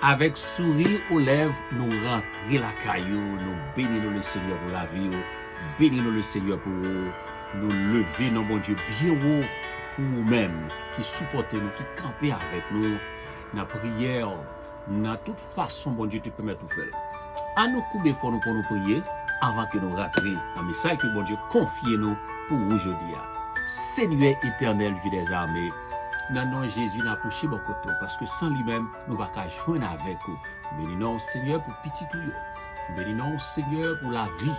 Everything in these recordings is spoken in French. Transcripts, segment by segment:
Avec sourire aux lèvres, nous rentrons la caillou, nous bénissons le Seigneur pour la vie, bénissons le Seigneur pour nous lever, nos bon Dieu, bien haut pour nous-mêmes, qui supportent nous, qui campent avec nous, dans la prière, dans toute façon, bon Dieu, te permet tout faire. À nous couper fort nous pour nous prier, avant que nous rations un message que bon Dieu confie nous pour aujourd'hui. Seigneur éternel, Dieu des armées, dans le nom de Jésus, nous approchons bon côté, parce que sans lui-même, nous ne pouvons pas joindre avec vous. Bénissons Seigneur pour petit tout. Bénissons Seigneur pour la vie.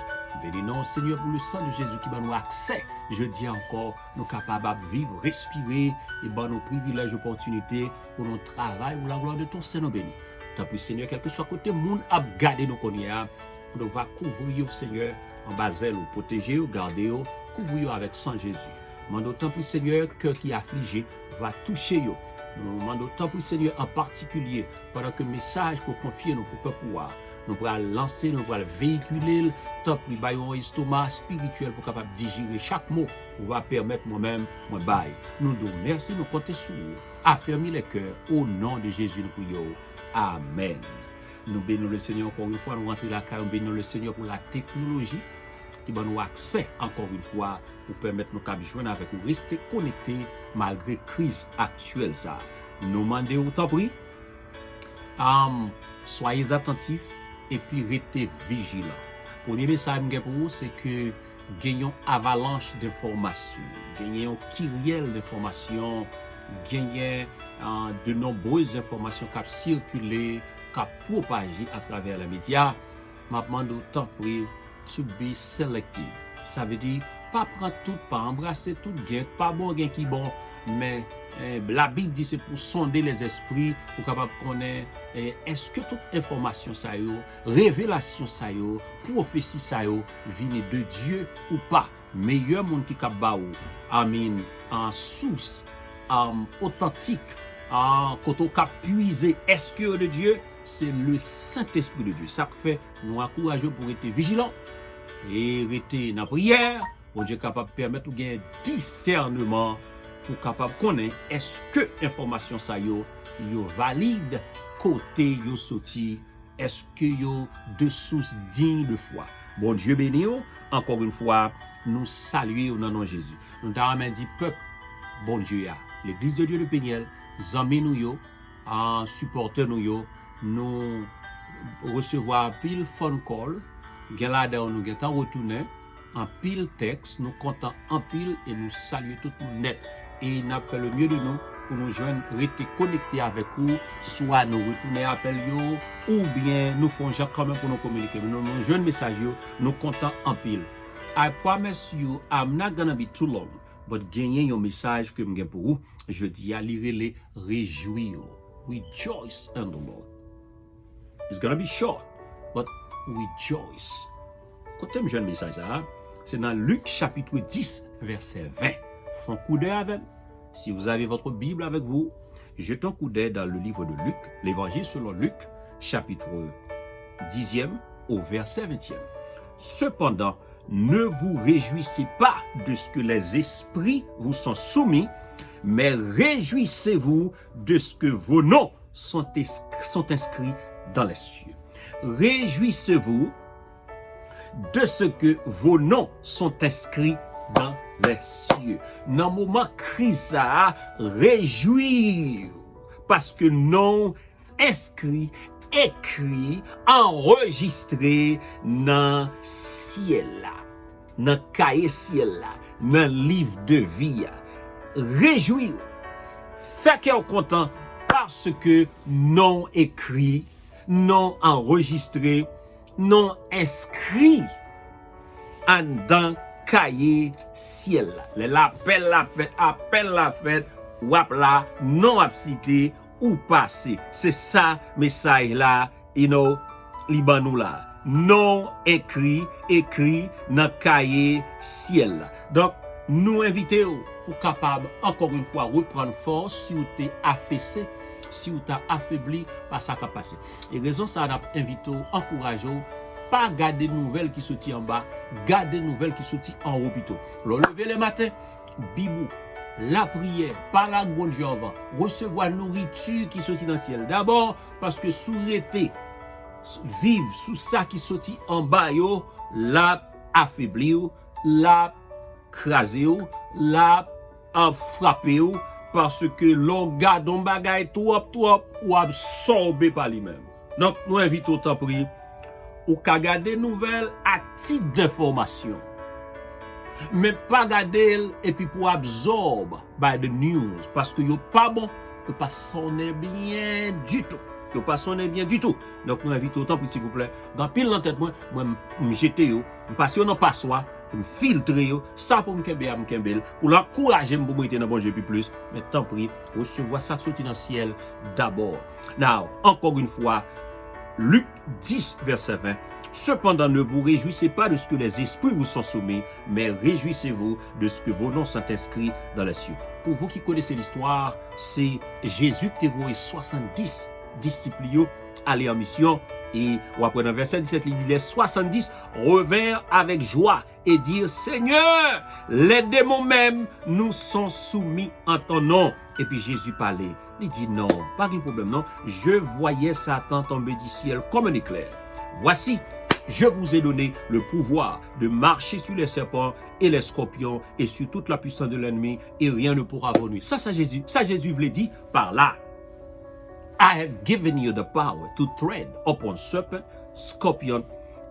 Bénissons Seigneur pour le sang de Jésus qui va nous accès. Je dis encore, nous sommes capables de vivre, respirer et bon nos privilèges, opportunités pour notre travail, pour la gloire de ton Seigneur béni. Tant pis Seigneur, quel que soit côté, monde a gardé nos connaissances. Nous devons couvrir Seigneur en bas zèle, protéger, garder, couvrir avec sang Jésus. Demandons tant plus Seigneur, cœur qui est affligé va toucher yo. Nous demandons tant plus Seigneur en particulier pendant que le message qu'on confie nous pour pouvoir nous pourrons lancer, nous pourrons véhiculer, tant plus un estomac spirituel pour capable digérer chaque mot pour va permettre moi-même moi bail. Nous nous merci, nous comptons sur vous. Affermis les cœurs au nom de Jésus nous prions. Amen. Nous bénissons le Seigneur encore une fois, nous rentrons la carrière, nous bénissons le Seigneur pour la technologie qui va nous accès encore une fois pour permettre nous de joindre avec vous, rester connectés malgré la crise actuelle. Ça. Nous demandons autant prix, soyez attentifs et puis restez vigilants. Premier message pour vous, c'est que gagnons avalanche d'informations, gagnons kyrielle d'informations, gagnons de nombreuses informations qui circulent, qui propagent à travers les médias. Je demande autant prix to be selective. Ça veut dire pas prendre tout, pas embrasser tout gain, pas bon gain qui bon, mais la Bible dit c'est pour sonder les esprits, pour capable connaître est-ce que toute information ça yo, révélation ça yo, prophétie ça yo vient de Dieu ou pas. Meilleur monde qui capable amen en source authentique quand on cap puiser est-ce que de Dieu, c'est le Saint-Esprit de Dieu. Ça fait nous encourager pour être vigilants et rester dans la prière. Bon Dieu est capable de permettre de gagner discernement pour capable connaître est-ce que information ça yo valide côté yo sorti, est-ce que yo de source digne de foi. Bon Dieu béni encore une fois nous saluer au nom de Jésus. Nous t'avons dit peuple bon Dieu l'église de Dieu de Péniel, zami nous yo, supporter nous yo, nous recevoir pile phone call, gen la nous gen temps retourner en pile texte, nous comptons en pile et nous saluons tout le monde net. Et nous avons fait le mieux de nous pour nous joindre, rester connectés avec vous, soit nous retourner appel yo, ou bien nous faisons quand même pour nous communiquer. Nous joignons message yo, nous comptons en pile. I promise you, I'm not gonna be too long, but gagner un message que je pour vous, je dis à lire les réjouir. Rejoice in the Lord. It's gonna be short, but rejoice. Quand je joue un message, c'est dans Luc chapitre 10, verset 20. Font coup d'œil avec. Si vous avez votre Bible avec vous, jetez un coup d'œil dans le livre de Luc, l'évangile selon Luc, chapitre 10e au verset 20e. Cependant, ne vous réjouissez pas de ce que les esprits vous sont soumis, mais réjouissez-vous de ce que vos noms sont inscrits dans les cieux. Réjouissez-vous de ce que vos noms sont inscrits dans les cieux. Dans le moment crise, réjouir parce que non inscrit, écrit, enregistré dans le ciel, dans le cahier ciel, dans le livre de vie. Réjouir. Fait qu'on content parce que non écrit, non enregistré, non inscrit dans cahier ciel. L'appel la fête, wap la, non abcité ou passé. C'est ça, message là, libanou là. Non écrit dans cahier ciel. Donc, nous invitons pour capable, encore une fois, reprendre force si vous êtes affaissé, si vous êtes affaibli par ça qui a passé. Et raison ça, nous invitons, encourageons, pas garder nouvelles qui sortent en bas, garder nouvelles qui sortent en haut plutôt. Le lever le matin, bibou, la prière, par la bonne Jéhovah, recevoir nourriture qui sortit dans le ciel. D'abord, parce que sous l'été, vivre sous ça qui sortit en bas, yo, la affaibli, la crasé, la frappé, parce que l'on garde un bagay trop ou absorbé par lui-même. Donc, nous invitons autant prix ou qu'à garder nouvelles à titre d'information. Mais pas garder et puis pour absorber by the news. Parce que yo pas bon, yo pas sonner bien du tout. Yo pas sonner bien du tout. Donc, nous invitons autant prix, s'il vous plaît. Dans pile dans tête, moi, me jeter yo, me passer yo dans passoire, me filtrer yo, ça pour me kembel, pour l'encourager pour me dans bon Dieu puis plus. Mais tant pis, recevoir ça sorti dans le ciel d'abord. Now, encore une fois, Luc 10, verset 20. Cependant, ne vous réjouissez pas de ce que les esprits vous sont soumis, mais réjouissez-vous de ce que vos noms sont inscrits dans les cieux. Pour vous qui connaissez l'histoire, c'est Jésus qui a envoyé 70 disciples aller en mission. Et après dans verset 17, il dit, les 70 revinrent avec joie et dirent, Seigneur, les démons même nous sont soumis en ton nom. Et puis Jésus parlait. Il dit non, pas de problème, non. Je voyais Satan tomber du ciel comme un éclair. Voici, je vous ai donné le pouvoir de marcher sur les serpents et les scorpions et sur toute la puissance de l'ennemi et rien ne pourra vous nuire. Ça Jésus voulait dire par là. I have given you the power to tread upon serpent, scorpion,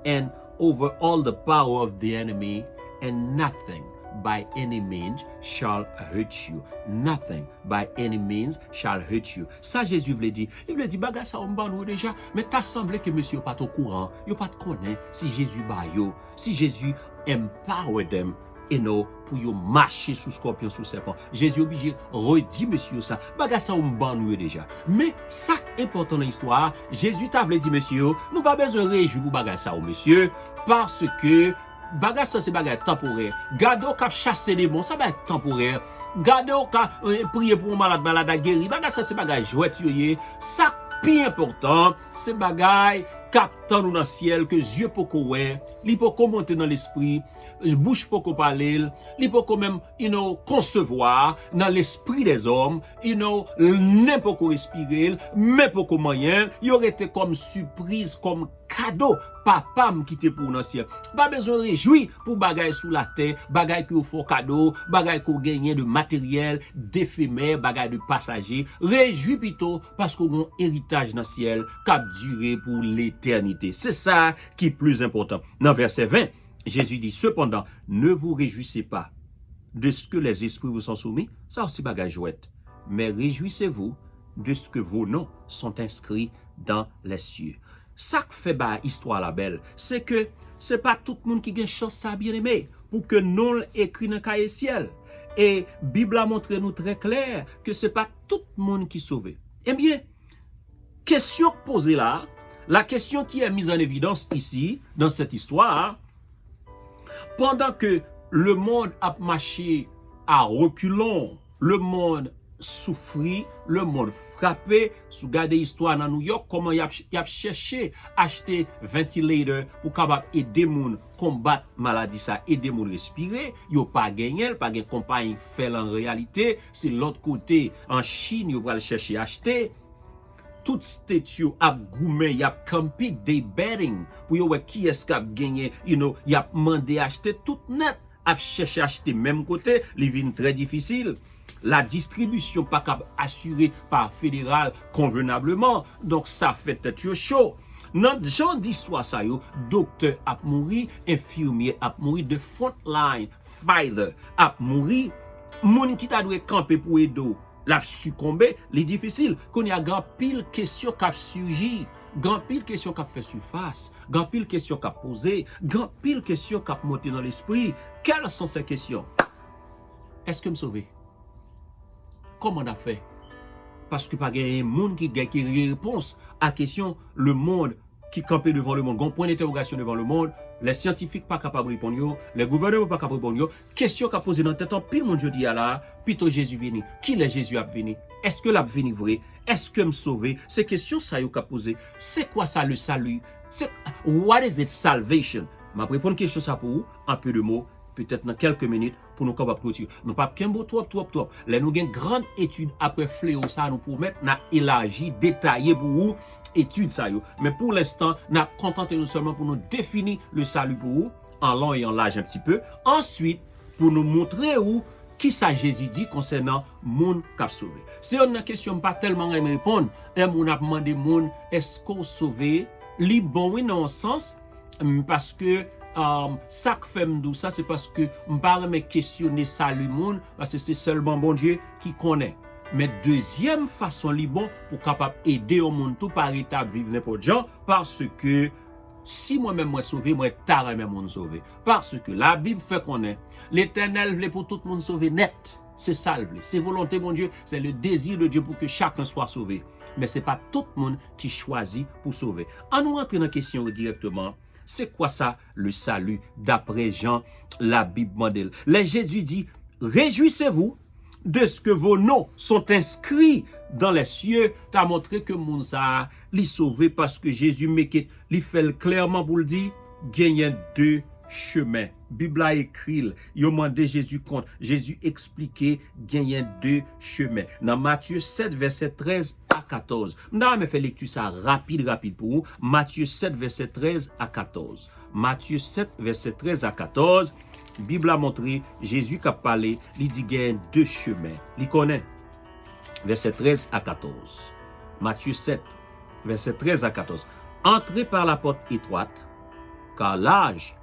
and over all the power of the enemy, and nothing by any means shall hurt you. Nothing by any means shall hurt you. Ça, Jésus voulait dire. Il voulait dire, baga ça, on bat nous déjà, mais t'as semblé que monsieur pas au courant, il pas de connaître si Jésus bat yo, si Jésus empower them, pour yo marcher sous scorpion, sous serpent. Jésus obligé redit monsieur ça. Baga ça on ban nous déjà. Mais ça important dans l'histoire, Jésus t'a voulu dire monsieur, nous pas besoin réjouir pour baga ça monsieur parce que baga ça c'est baga temporaire. Gado qu'a chasser les démons, ça va être temporaire. Gado qu'a prier pour un malade à guérir. Baga ça c'est baga jouet ça plus important, c'est bagay captant nous dans le ciel que yeux pour ouais, li pour monter dans l'esprit, bouche pour parler, li pour même concevoir dans l'esprit des hommes, n'importe quoi respirer, mais pour moyen, il aurait été comme surprise, comme cadeau papa me quitter pour dans le ciel. Pas besoin de réjouir pour bagay sous la terre, bagay qui faut cadeau, bagay qu'on gagne de matériel, d'éphémère, bagay de passager. Réjouis plutôt parce qu'on a un héritage dans le ciel qui a duré pour l'éternité. C'est ça qui est plus important. Dans verset 20, Jésus dit, cependant, ne vous réjouissez pas de ce que les esprits vous sont soumis, ça aussi bagay jouette, mais réjouissez-vous de ce que vos noms sont inscrits dans les cieux. Ça qui fait histoire la belle, c'est que c'est pas tout le monde qui a une chance ça bien aimé pour que nous écrit dans le cahier ciel. Et Bible a montré nous très clair que c'est pas tout le monde qui est sauvé. Eh bien, question posée là, la question qui est mise en évidence ici, dans cette histoire, pendant que le monde a marché à reculons, le monde souffri, le monde frappé. Sous garder histoire dans New York, comment y a cherché acheter ventilateur pour capable aider moun combattre maladie ça, aider moun respirer. Yo pas gagné, pas de compagnie fait en réalité. C'est l'autre côté en Chine, yo va chercher acheter. Tout statue a goumé, y a campé des betting pour yo qui est-ce qui a gagné, y a demandé acheter tout net, a cherché acheter même côté, les vins très difficile. La distribution pas capable assurée par fédéral convenablement, donc ça fait tête chaud. Dans genre d'histoire ça yo, docteur a mouri, infirmier a mouri, de frontline fighter a mouri, moun qui t'a dû camper pour aider la succomber, les difficile qu'on y a grand pile question qu'a surgi, grand pile question qu'a fait surface, grand pile question qu'a posé, grand pile question qu'a monté dans l'esprit. Quelles sont ces questions? Est-ce que me sauver? Comment on a fait? Parce que pas un monde qui réponse à la question, le monde qui campait devant le monde, un point d'interrogation devant le monde, les scientifiques pas capables de répondre, les gouvernements pas capables de répondre, question qu'a posé dans la tête, pile monde jeudi à là, plutôt Jésus venu. Qui est Jésus a venu? Est-ce que l'a venu vrai? Est-ce que me sauver? Ces questions ça yo qu'a posé. C'est quoi ça le salut? What is it salvation? M'a répondre question ça pour vous, en peu de mots, peut-être dans quelques minutes pour nous capables de nous pas kembo trop. Là nous gain grande étude après fléau ça nous pour mettre na élargi détaillé pour vous étude ça yo. Mais pour l'instant, n'a contenté nous seulement pour nous définir le salut pour vous en long et en large un petit peu. Ensuite, pour nous montrer où qui ça Jésus dit concernant moun k'ap sauvé. C'est une question pas tellement répondre. Un moun a demandé moun est-ce qu'on sauvé? Li bon oui dans un sens parce que ça que fait m'dou ça c'est parce que m'pa me questionner salut moun parce que c'est seulement bon Dieu qui connaît. Mais deuxième façon li bon pour capable aider au monde tout par étape vivre n'importe gens parce que si moi-même moi sauvé, moi t'arrête même monde sauvé. Parce que la Bible fait qu'on est l'Éternel voulait pour tout le monde sauver net. C'est ça le c'est volonté mon Dieu, c'est le désir de Dieu pour que chacun soit sauvé. Mais c'est pas tout le monde qui choisit pour sauver. En nous rentrant dans la question directement, c'est quoi ça le salut d'après Jean, la Bible modèle. Là Jésus dit réjouissez-vous de ce que vos noms sont inscrits dans les cieux, t'as montré que moun sa li sauvé parce que Jésus li fait clairement pour le dire, gagne deux chemins. Bible a écrit, yo mandé Jésus compte, Jésus expliqué gagne deux chemins. Dans Matthieu 7 verset 13 à 14. M'da me fait lecture ça rapide pour vous. Matthieu 7 verset 13 à 14. Matthieu 7 verset 13 à 14. Bible a montré Jésus qui a parlé, il dit qu'il y a deux chemins. Il connaît. Verset 13 à 14. Matthieu 7, verset 13 à 14. Entrez par la porte étroite, car large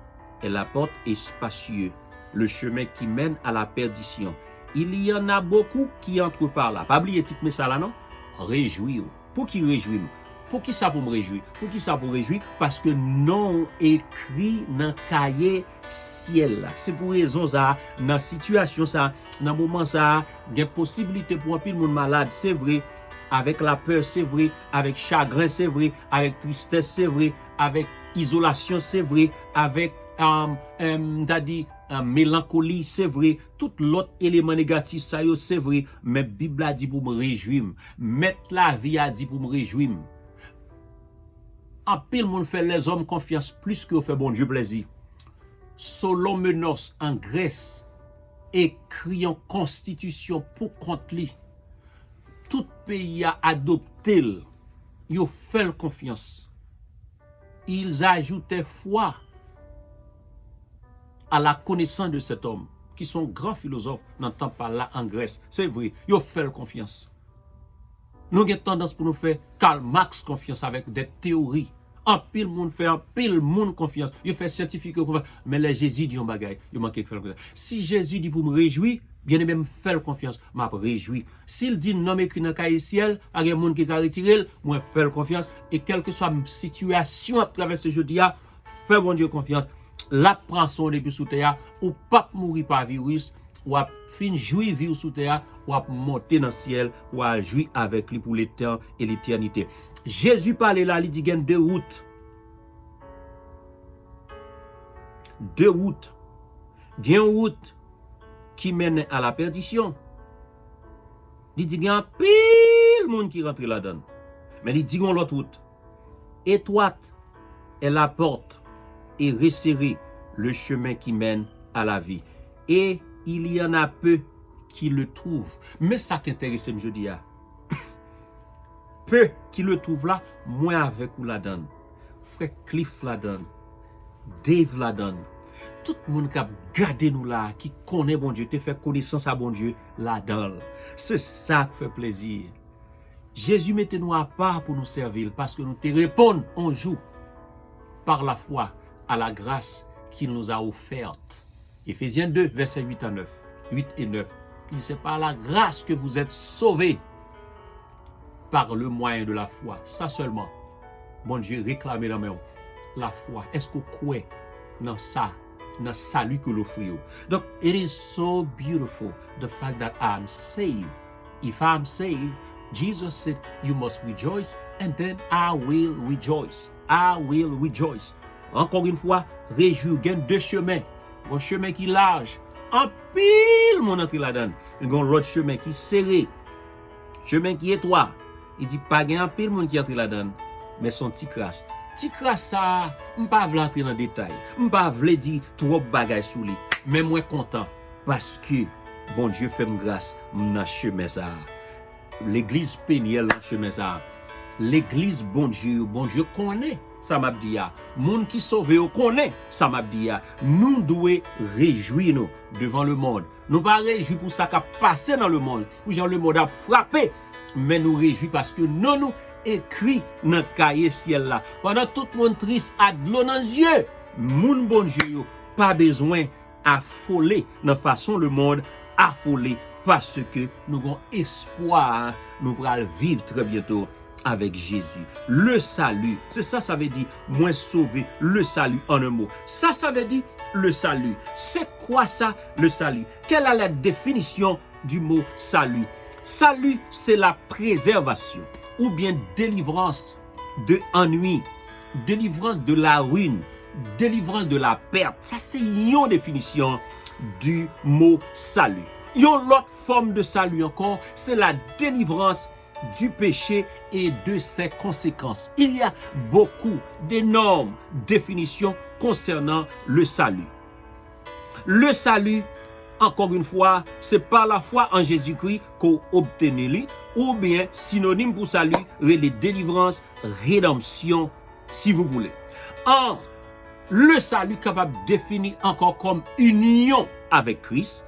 est la porte et spacieux, le chemin qui mène à la perdition. Il y en a beaucoup qui entrent par là. Pas oublier titre mais ça là non? Réjouir. Pour qui réjouir? Pour qui ça pour me réjouir? Pour qui ça pour réjouir? Parce que non écrit dans cahier ciel là. C'est pour raison ça, dans situation ça, dans moment ça, il y a possibilité pour un pile monde malade, c'est vrai, avec la peur, c'est vrai, avec chagrin, c'est vrai, avec tristesse, c'est vrai, avec isolation, c'est vrai, avec mélancolie, c'est vrai, tout l'autre élément négatif ça yo, c'est vrai, mais Bible a dit pour me réjouir, mettre la vie a dit pour me réjouir. En pile monde fait les hommes confiance plus que fait bon Dieu plaisir. Solomenos en Grèce écrit en constitution pour contre lui. Tout pays a adopté, ils ont fait confiance. Ils ajoutaient foi à la connaissance de cet homme, qui sont grands philosophes, n'entend pas là en Grèce. C'est vrai, ils ont fait confiance. Nous avons tendance pour nous faire Karl Marx confiance avec des théories. En pile monde fait en pile monde confiance. Il fait scientifique confiance. Mais les Jésus dit un bagay, il manque quelque chose. Si Jésus dit pour me réjouir, bien même faire confiance, m'a réjouir. S'il dit non écrit dans cahier ciel, il y a monde qui va retirer, moi faire confiance et quelle que soit la situation à travers ce jeudi a, fais bon Dieu confiance. La prend son depuis sous terre ou pas mourir par virus ou à fin jouir vivre sous terre ou à monter dans le ciel ou à jouir avec lui pour l'éternité et l'éternité. Jésus parlait là, il dit qu'il y a deux routes. Deux routes. Il y a une route qui mène à la perdition. Il dit qu'il y a un pile monde qui rentre là-dedans. Mais il dit qu'il y a l'autre route. Étroite est la porte et resserré le chemin qui mène à la vie. Et il y en a peu qui le trouvent. Mais ça qui intéresse, je dis, peu qui le trouvent là, moins avec ou la donne. Frère Cliff la donne. Dave la donne. Tout le monde qui a gardé nous là, qui connaît bon Dieu, te fait connaissance à bon Dieu, la donne. C'est ça qui fait plaisir. Jésus mettait nous à part pour nous servir, parce que nous te répondons un jour par la foi à la grâce qu'il nous a offerte. Éphésiens 2, versets 8 à 9. 8 et 9. Il dit, c'est par la grâce que vous êtes sauvés par le moyen de la foi. Ça seulement. Bon Dieu, réclamez la main. La foi. Est-ce que vous croyez dans ça, dans salut que l'offre? Donc, it is so beautiful, the fact that I'm saved. If I'm saved, Jesus said, you must rejoice, and then I will rejoice. I will rejoice. Encore une fois, réjouir, il y a deux chemins. Un chemin qui est large. En pile, mon entrée là-dedans. Il y a l'autre chemin qui est serré. Chemin qui est étroit. Il dit, pas un pile, mon qui entre là-dedans. Mais son petit crasse. Ti kras ça, m'pa vle entrer dans détail. M'pa vle dire trop bagay sou li. Mais moi content parce que bon Dieu fait me grâce dans chemin ça. L'église Péniel dans chemin ça. L'église bon Dieu connaît ça m'a dit ya. Moun qui sauvé au connaît ça m'a dit ya. Nous devons réjouir nous devant le monde. Nous pas réjouir pour ça qui a passé dans le monde, pour genre le monde a frappé, mais nous réjouir parce que nous écrit dans cahier ciel là. Pendant tout le monde triste a de l'eau dans les yeux. Moun bon Dieu pas besoin affoler dans façon le monde affolé parce que nous avons espoir, nous pourrons vivre très bientôt avec Jésus. Le salut, c'est ça, ça veut dire, moins sauvé, le salut en un mot. Ça veut dire le salut. C'est quoi ça, le salut? Quelle est la définition du mot salut? Salut, c'est la préservation ou bien délivrance de ennui, délivrance de la ruine, délivrance de la perte. Ça, c'est une définition du mot salut. Une autre forme de salut encore, c'est la délivrance du péché et de ses conséquences. Il y a beaucoup d'énormes définitions concernant le salut. Le salut, encore une fois, c'est par la foi en Jésus-Christ qu'on obtient, ou bien synonyme pour salut, délivrance, rédemption, si vous voulez. Le salut capable de définir encore comme union avec Christ,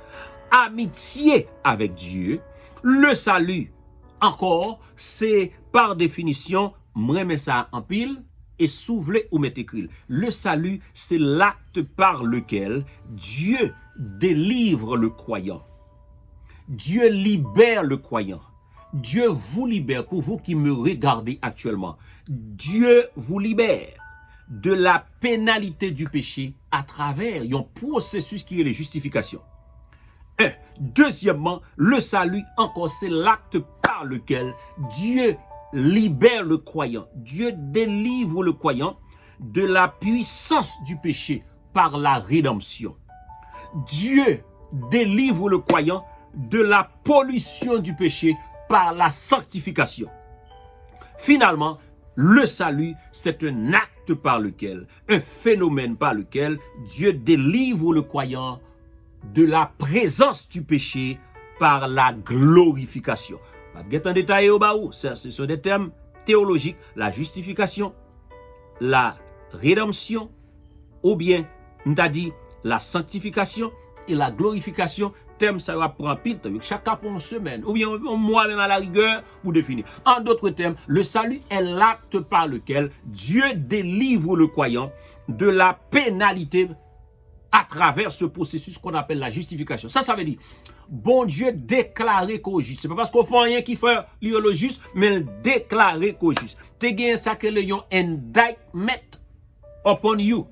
amitié avec Dieu. Le salut, encore, c'est par définition, moi mets ça en pile et souvle ou met écrit. Le salut, c'est l'acte par lequel Dieu délivre le croyant. Dieu libère le croyant. Dieu vous libère, pour vous qui me regardez actuellement. Dieu vous libère de la pénalité du péché à travers un processus qui est la justification. Deuxièmement, le salut, encore, c'est l'acte par lequel Dieu libère le croyant. Dieu délivre le croyant de la puissance du péché par la rédemption. Dieu délivre le croyant de la pollution du péché par la sanctification. Finalement, le salut, c'est un acte par lequel, un phénomène par lequel Dieu délivre le croyant de la présence du péché par la glorification. Pas de détail au bas où, ce sont des termes théologiques, la justification, la rédemption, ou bien, on t'a dit, la sanctification et la glorification. Thème, ça va prendre pile, chacun pour une semaine, ou bien un mois même à la rigueur, pour définir. En d'autres termes, le salut est l'acte par lequel Dieu délivre le croyant de la pénalité à travers ce processus qu'on appelle la justification. Ça veut dire, bon Dieu déclaré qu'au juste. C'est pas parce qu'on fait rien qui fait le juste, mais déclaré qu'au juste. T'es gagné ça que le yon indictment upon you.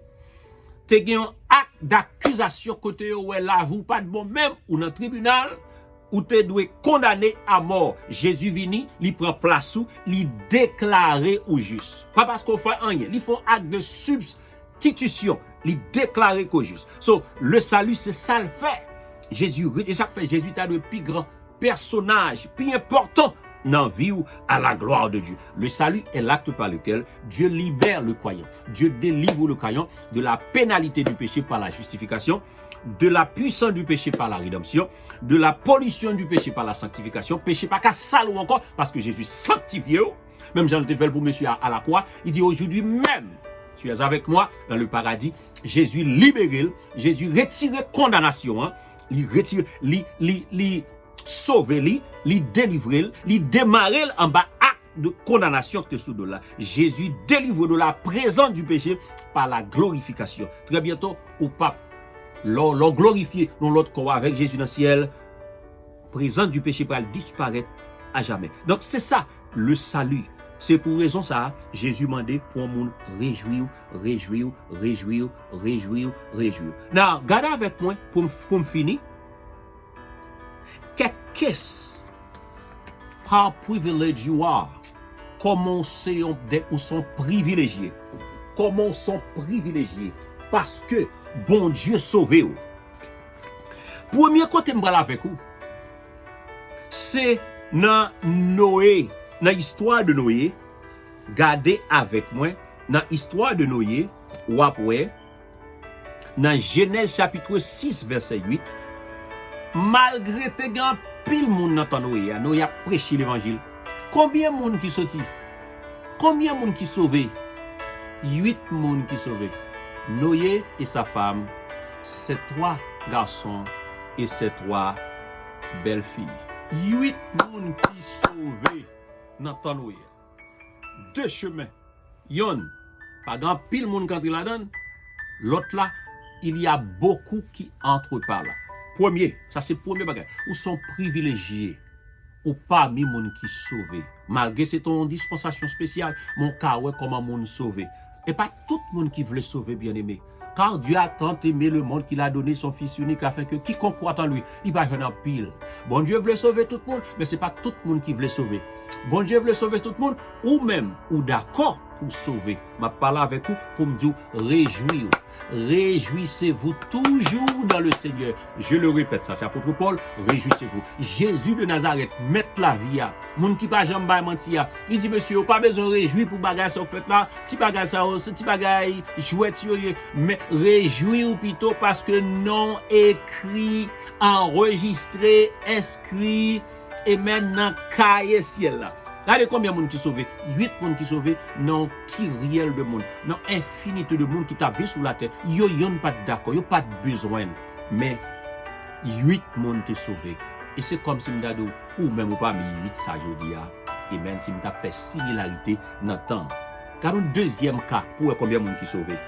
T'es gagné un acte d'accusation côté où elle avoue pas de bon même ou dans le tribunal où t'es doué condamné à mort. Jésus vini, il prend place ou il déclaré au juste. Pas parce qu'on fait rien, il faut acte de substitution. Il déclaré qu'au juste. So, le salut, c'est ça le fait. Jésus, et ça fait Jésus est le plus grand personnage, plus important dans la vie ou à la gloire de Dieu. Le salut est l'acte par lequel Dieu libère le croyant. Dieu délivre le croyant de la pénalité du péché par la justification, de la puissance du péché par la rédemption, de la pollution du péché par la sanctification. Péché pas qu'à sale ou encore, parce que Jésus sanctifié. Même Jean le fait pour monsieur à la croix, il dit aujourd'hui même, tu es avec moi dans le paradis. Jésus libéré, Jésus retiré condamnation, hein. Il retire, il sauve, il délivre, il démarre en bas acte de condamnation que sous de là. Jésus délivre de la présence du péché par la glorification. Très bientôt, au pape, l'on glorifié dans l'autre corps avec Jésus dans le ciel, présence du péché va disparaître à jamais. Donc c'est ça, le salut. C'est pour raison ça, Jésus demandé pour moun réjouir. Now, regardez avec moi pour me finir. Qu'est-ce how privileged you are? Comment ou sont privilégiés? Comment sont privilégiés? Parce que bon Dieu sauvé ou. Premier côté me avec vous, c'est dans Noé. Dans l'histoire de Noé, gardez avec moi dans l'histoire de Noé, ou après, dans Genèse chapitre 6, verset 8, malgré te grand pile moun dans ton Noé, Noé a prêché l'évangile. Combien de monde qui sorti? Combien de monde qui sauvé? 8 monde qui sauvé. Noé et sa femme, c'est 3 garçons et c'est 3 belles filles. 8 monde qui sauvé dans ton Noé. 2 chemins. Yon, pas grand pile monde qui entre là-dedans. L'autre là, il y a beaucoup qui entrent par là. Premier, ça c'est le premier bagage. Ou sont privilégiés. Ou parmi les gens qui sauvent. Malgré c'est ton dispensation spéciale, mon cas, ouais, comment moun sauver. Et pas tout le monde qui veut sauver, bien aimé. Car Dieu a tant aimé le monde qu'il a donné son Fils unique afin que quiconque croit en lui, il va y en pile. Bon Dieu veut sauver tout le monde, mais ce n'est pas tout le monde qui veut sauver. Bon Dieu veut sauver tout le monde, ou même, ou d'accord pour sauver. Je parle avec vous pour me dire, réjouir. Réjouissez-vous toujours dans le Seigneur. Je le répète, ça c'est apôtre Paul, réjouissez-vous. Jésus de Nazareth, mettre la vie à. Moun qui pas jamais mentir. Il dit, monsieur, pas besoin de réjouir pour bagage ça fait là. Si bagage ça, si bagage jouet, mais réjouir plutôt parce que non écrit, enregistré, inscrit, et maintenant cahier ciel là. Regardez combien de monde qui sauvé? 8 monde qui sauvé, non qui réel de monde, non infinité de monde qui t'a vu sur la terre. Yo yon pas d'accord, yo pas besoin, mais 8 monde qui sauvé. Et c'est comme si m'dado ou même ou pas 8 ça jodi a. Et même si m't'a fait similarité dans le temps. Car un deuxième cas pour combien de monde qui sauvé?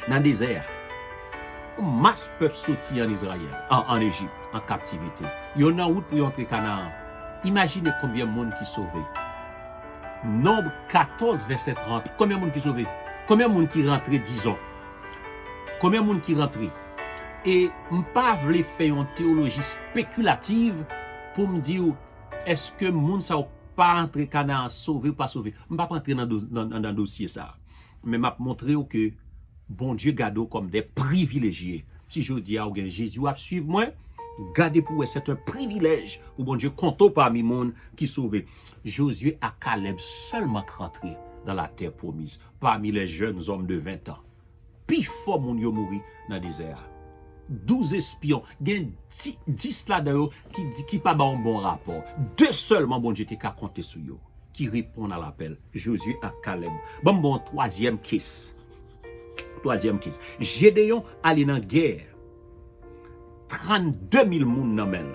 Dans le désert, masse peuple sorti en Israël, en Égypte, en captivité. Yo nan route pour entrer Canaan. Imaginez combien de monde qui sauvé. Nombre 14, verset 30. Combien de monde qui sauvé? Combien de monde qui rentré, disons? Combien de monde qui rentré? Et je ne pas faire une théologie spéculative pour me dire est-ce que monde ça pas entrer Canaan sauvé ou pas sauvé. Je ne vais pas entrer dans le dossier ça. Mais je vais montrer que bon Dieu garde comme des privilégiés. Si je dis à Jésus à suivre moi, gardez pour eux, c'est un privilège pour bon Dieu compter parmi monde qui sauvé. Josué à Caleb seulement rentré dans la terre promise parmi les jeunes hommes de 20 ans. Puis fort moun yo mouri dans le désert. 12 espions, gen 10 là-dedans qui pas un bon rapport. 2 seulement bon Dieu te ka compter sur yo qui répondent à l'appel. Josué à Caleb. Bon troisième case. Gédéon allé dans guerre. 32 000 moun nan men.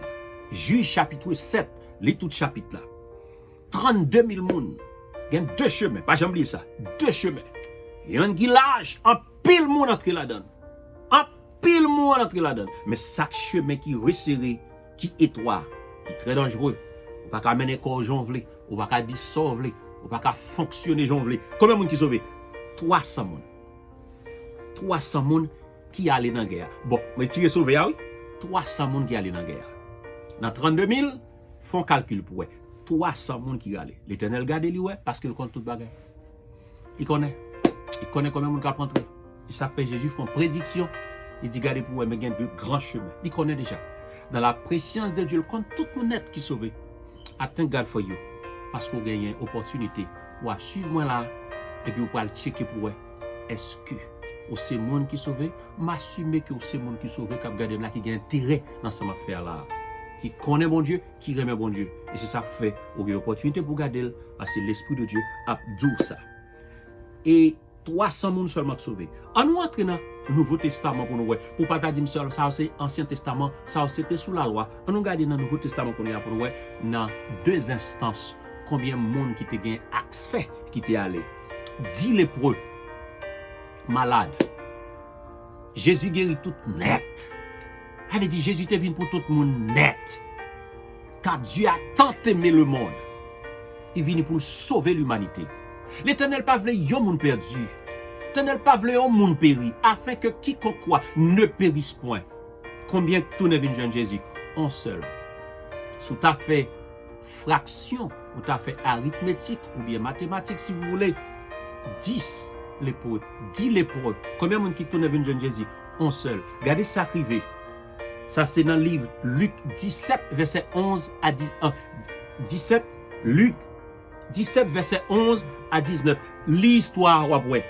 Juge chapitre 7, les tout chapitre là. 32 000 moun. Il y a 2 chemins, pas j'oublie ça. 2 chemins. Il y a un guillage, un pile moun entre là-dedans. Un pile moun entre là-dedans. Mais chaque chemin qui resserré, qui étroit, est très dangereux. On ne peut pas mener corps jonglé, on ne peut pas dissolver, on ne peut pas fonctionner jonglé. Combien de moun qui sauvé? 300 moun. 300 moun qui allait dans la guerre. Bon, mais tu es sauvé, oui? 300 moun qui allait dans la guerre. Dans 32 000, font calcul pour eux. 300 moun qui allait. L'Éternel garde lui, parce qu'il compte tout bagage. Il connaît combien de moun qui a rentré. Et ça fait Jésus font prédiction. Il dit gardez pour eux, mais il y a de grands chemins. Il connaît déjà. Dans la préscience de Dieu, il compte tout le monde qui est sauvé. Attends, God for you. Parce qu'on gagne une opportunité. Ou à suivre moi là. Et puis, vous pouvez checker pour eux. Est-ce que ou c'est monde qui sauvé, m'assumer que c'est monde qui sauvé, qui a gardé là, qui a intérêt dans cette affaire là, qui connaît bon Dieu, qui remet bon Dieu. Et c'est ça qui fait, ou une opportunité pour garder, parce que l'Esprit de Dieu a dit ça. Et 300 personnes seulement sauvés. En nous entraînant le Nouveau Testament pour nous, pour pas dire seul, ça c'est Ancien Testament, ça c'était sous la loi. En nous regardant dans le Nouveau Testament pour nous, dans 2 instances, combien de monde qui te gagne accès, qui t'est allé. 10 lépreux. Malade. Jésus guérit tout net. avait dit Jésus est venu pour tout le monde net. Car Dieu a tant aimé le monde. Il est venu pour sauver l'humanité. L'Éternel pas voulu yon monde perdu. L'Éternel pas voulu yon monde péri. Afin que quiconque croit ne périsse point. Combien tout ne vient de Jésus? Un seul. Si tu as fait fraction, ou tu as fait arithmétique, ou bien mathématique si vous voulez, 10 lépreux. 10 lépreux. Combien de monde qui tourne vers Jésus? Un seul. Regardez ça arrivé. Ça c'est dans le livre Luc 17, verset 11 à 17, Luc 17, verset 11 à 19. L'histoire, ouais.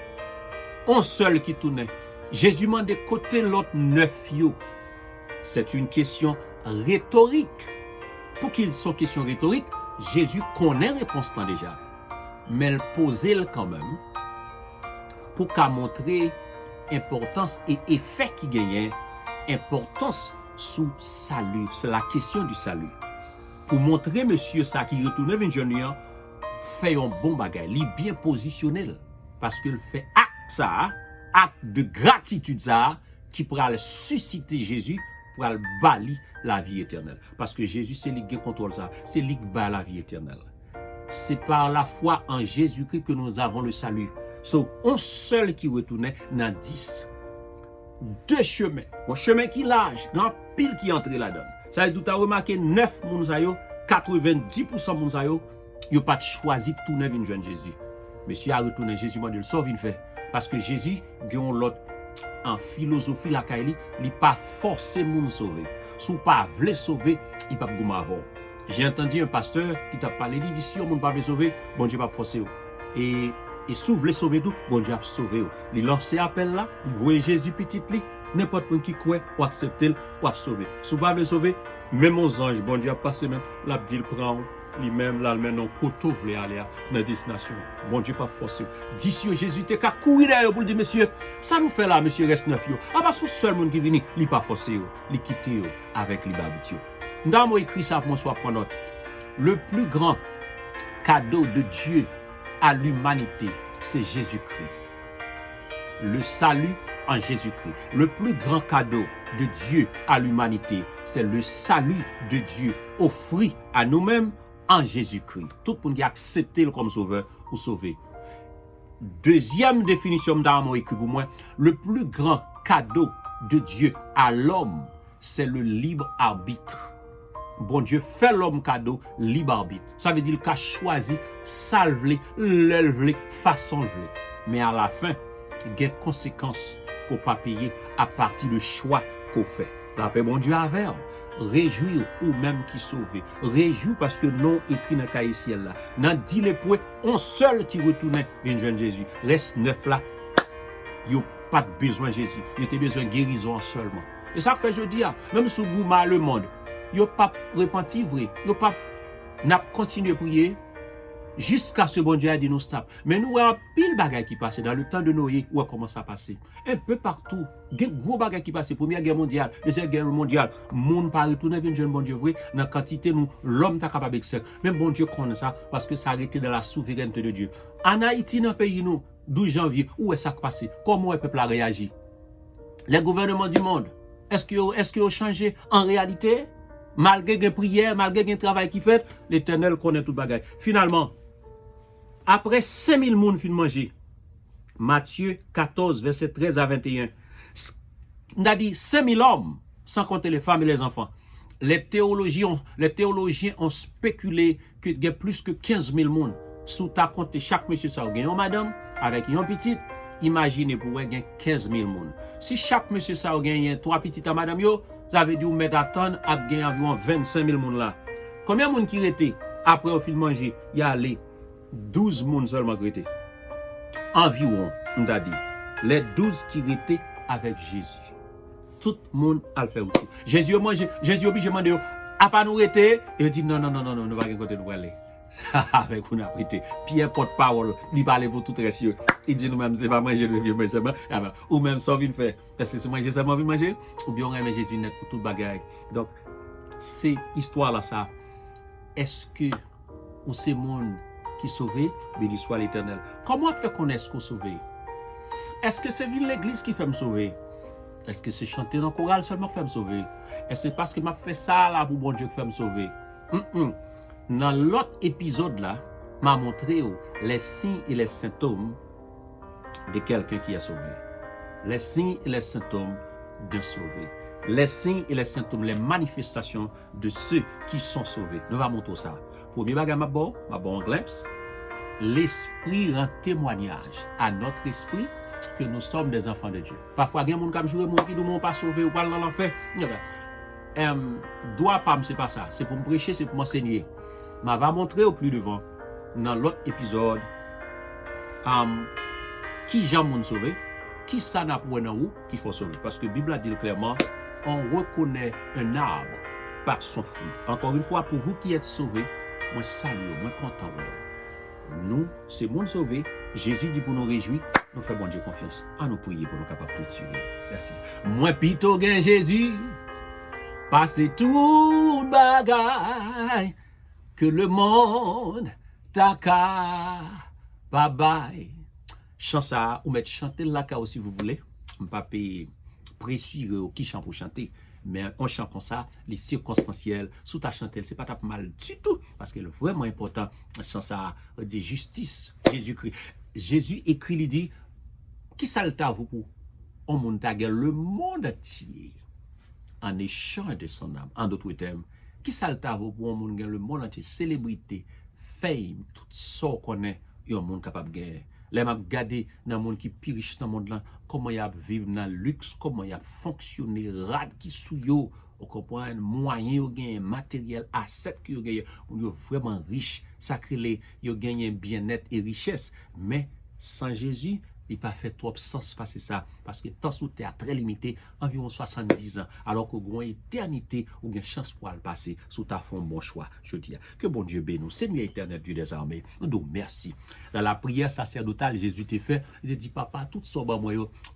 On seul qui tournait. Jésus m'a de côté l'autre 9 yo. C'est une question rhétorique. Pour qu'il soit question rhétorique, Jésus connaît la réponse déjà. Mais elle posait quand même pour qu'à montrer importance et effet qui gagnait, importance sous salut. C'est la question du salut. Pour montrer monsieur ça qui retourne vers jeune fait un bon bagage, il bien positionné parce qu'il fait acte de gratitude ça qui pourra susciter Jésus pour bâlir la vie éternelle. Parce que Jésus c'est lui qui contrôle ça, c'est lui qui bat la vie éternelle. C'est par la foi en Jésus-Christ que nous avons le salut. So, un seul qui retournait dans 10. Deux chemins. Un chemin qui large, grand pile qui entre là-dedans. Ça veut dire, tu as remarqué 9 moun 90% moun yo, yo pas choisi de tourner vers jeune Jésus. Monsieur a retourné, Jésus m'a dit, le sauve il fait. Parce que Jésus, gagne l'autre en philosophie la kaili, il pas forcé moun sauver. Si vous pas voulez sauver, il pas gouma avant. J'ai entendu un pasteur qui t'a parlé, il dit si on ne pas sauver, bon Dieu pas forcer. Et si vous voulez sauver tout, bon Dieu a sauvé. Il lance appel là, il voit Jésus petit li, n'importe qui croit ou accepter ou sauver. Si vous pas voulez sauver, même aux anges, bon Dieu a passé même, l'a dit prend lui-même là maintenant koto vle aller dans destination. Bon Dieu pas forcer. D'ici Jésus te ka courir derrière pour dire monsieur, ça nous fait là monsieur reste neuf yo. Ah parce que seul monde qui vini, li pas forcer yo, li quitter yo avec li babitio. Dans moi écrit ça pour moi soit prendre note. Le plus grand cadeau de Dieu à l'humanité, c'est Jésus-Christ. Le salut en Jésus-Christ. Le plus grand cadeau de Dieu à l'humanité, c'est le salut de Dieu offert à nous-mêmes en Jésus-Christ. Tout le monde qui accepte comme sauveur ou sauvé. Deuxième définition dans écrit pour moi, le plus grand cadeau de Dieu à l'homme, c'est le libre arbitre. Bon Dieu fait l'homme cadeau libre arbitre. Ça veut dire qu'il a choisi, salvé, l'élevé, façon levé. Mais à la fin, il y a des conséquences qu'on pas payer à partir du choix qu'on fait. La paix, bon Dieu, avec réjouir ou même qui sauve. Réjouir parce que non écrit dans le cahier ciel là. Dans 10 les points, on seul qui retournait vers jeune Jésus. Reste 9 là, il n'y a pas de besoin de Jésus. Il y a besoin de guérison seulement. Et ça fait, je dis, même si vous mal le monde, il n'y a pas repenti vrai. Il n'y a pas continué à prier. Jusqu'à ce bon Dieu a dit nous stop. Mais nous avons pile bagaille qui passe dans le temps de Noé, où comment ça passe. Un peu partout, des gros bagaille qui passe. Première guerre mondiale, deuxième guerre mondiale, monde pas retourner vers jeune bon Dieu vrai, dans la quantité nous l'homme t'a capable de même bon Dieu connaît ça parce que ça a été dans la souveraineté de Dieu. En Haïti dans le pays nous 12 janvier, où est ça passé? Comment le peuple a réagi? Les gouvernements du monde, est-ce qu'ils ont changé en réalité? Malgré les prières, malgré le travail qui fait, l'Éternel connaît tout bagaille. Finalement, après 5000 moun fin manger, Matthieu 14, verset 13 à 21, on a dit 5000 hommes, sans compter les femmes et les enfants. Les théologiens ont spéculé qu'il y a plus que 15 000 moun. Sous ta compte, chaque monsieur ça a une madame, avec une petite, imaginez pour gagner 15 000 moun. Si chaque monsieur ça a gagné 3 petites à madame yo, ça veut dire mettre à tonne à gagner environ 25 000 moun là. Combien de moun qui était après au film manger, il y a allé 12 moun seulement qui étaient. Environ, on a dit, les 12 qui étaient avec Jésus. Tout le monde a le fait aussi. Jésus obligé de demander, à pas nous arrêter, et il dit non, nous ne va pas côté nous aller. Avec vous n'a prêté. Pierre porte-parole, il parle pour tout reste. Il dit nous-mêmes, c'est pas manger de vieux seulement, ou même sans vin faire. Est-ce que c'est manger seulement vin manger? Ou bien on aime Jésus net pour toute bagaille. Donc, c'est histoire là ça. Est-ce que ou c'est monde qui sauvé, béni soit l'Éternel. Comment fait qu'on est qu'on sauvé? Est-ce que c'est l'église qui fait me sauver? Est-ce que c'est chanter dans le choral seulement qui fait me sauver? Est-ce que c'est parce que m'a fait ça là pour bon Dieu qui fait me sauver? Dans l'autre épisode là, m'a montré les signes et les symptômes de quelqu'un qui est sauvé. Les signes et les symptômes de sauvé. Les signes et les symptômes, les manifestations de ceux qui sont sauvés. Nous allons montrer ça. Premier bagage, ma bon en glimpse. L'esprit rend témoignage à notre esprit que nous sommes des enfants de Dieu. Parfois, il y a des gens qui jouent, qui ne sont pas sauvés ou pas dans l'enfer. Doit pas, c'est pas ça. C'est pour me prêcher, c'est pour m'enseigner. Je vais montrer au plus devant dans l'autre épisode, qui j'aime moun sauver, qui ça n'a pas ou qu'il faut sauver. Parce que la Bible a dit clairement, on reconnaît un arbre par son fruit. Encore une fois, pour vous qui êtes sauvés, moi salue, moi content. Nous, c'est monde sauvé. Jésus dit pour nous réjouir, nous faisons bon Dieu confiance. À nous prier pour nous capables de tuer. Merci. Moi plutôt gain Jésus, passer tout bagaille que le monde t'a bye bye. Chant ça, ou mettre chanter là si vous voulez. Pas précieux qui chante pour chanter. Mais on chante comme ça, les circonstanciels, sous ta chantelle, c'est pas ta mal du tout. Parce que le vraiment important, chant ça, dit justice, Jésus-Christ. Jésus écrit, il dit, qui ça le vous pour? On monte le monde entier en échange de son âme. En d'autres termes, qui ça le vous pour on monte le monde entier? Célébrité, fame, tout ça qu'on est, il y a un monde capable de gagner. Là, je regarde dans le monde qui est riche dans le monde là, comment il y a vivre dans le luxe, comment il y a fonctionné, rad qui sous yo, on comprend, moyen yo gagne, matériel, asset qui yo gagne, on est vraiment riche, sacré, yo gagne bien-être et richesse. Mais sans Jésus, il n'a pas fait trop sens passer ça, parce que temps sous terre très limité, environ 70 ans, alors que une éternité, ou une chance pour le passer, sous ta fond bon choix, je dis. Que bon Dieu bénisse, Seigneur éternel, Dieu des armées, nous nous merci. Dans la prière sacerdotale, Jésus t'a fait, il a dit, papa, tout ça,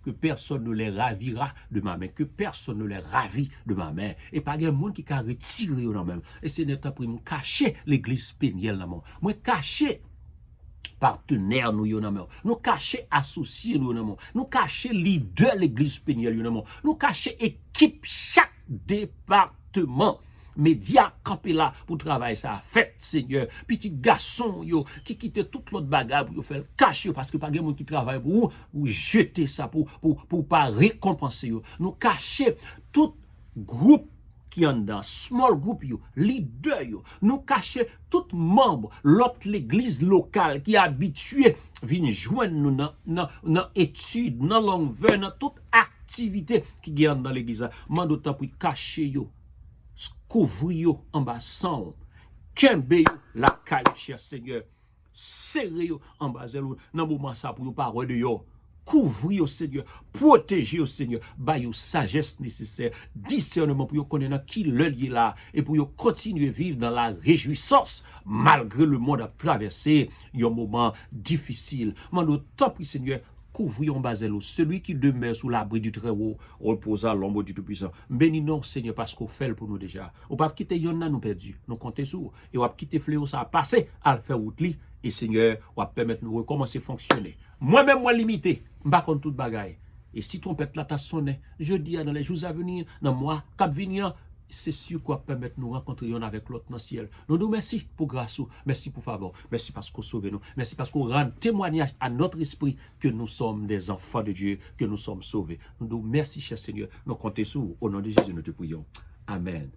que personne ne les ravira de ma main, que personne ne les ravit de ma main, et pas de monde qui a retiré dans même. Et Seigneur t'a pris, moi cacher l'église pénielle dans moi, moi cacher partenaires nous cacher associés nous cacher leader l'église pénielle nous cacher équipe chaque département média campé là pour travailler ça fait Seigneur petit garçon yo qui quitte toute l'autre bagarre pour faire cacher parce que pas de monde qui travaille pour jeter ça pour pas récompenser yo nous cacher tout groupe qui en dans small group yo, leader yo, nous cacher tout membre l'autre l'église locale qui est habitué vinn joindre nous dans étude, dans longueur, dans toute activité qui gagne dans l'église. Mande autant pour cacher yo, couvrir yo en bas sang, kembe yo la caille cher Seigneur, serrer yo en bas zèle dans moment ça pour yo pas de yo. Couvrir au Seigneur, protéger au Seigneur, bailler sagesse nécessaire, discernement pour connaître qui le lié là et pour continuer à vivre dans la réjouissance malgré le monde à traverser un moment difficile. Mando top Seigneur, couvrir en basel celui qui demeure sous l'abri du Très-Haut reposa l'ombre du Tout-Puissant. Bénis nous Seigneur parce qu'on fait pour nous déjà. On pas quitter yonna nous perdu, nous compter sur et on va quitter fléau ça a passé à le faire route li et Seigneur on va permettre nous recommencer à fonctionner. Moi-même moi limité, m'pas contre toute bagaille. Et si trompette là t'a sonné, je dis dans les jours à venir, dans mois cap venir, c'est sûr qu'on va permettre nous rencontrer avec l'autre dans le ciel. Nous nous merci pour grâce, merci pour faveur, merci parce qu'on sauve nous, merci parce qu'on rend témoignage à notre esprit que nous sommes des enfants de Dieu, que nous sommes sauvés. Nous nous merci cher Seigneur, nous comptons sur vous. Au nom de Jésus nous te prions. Amen.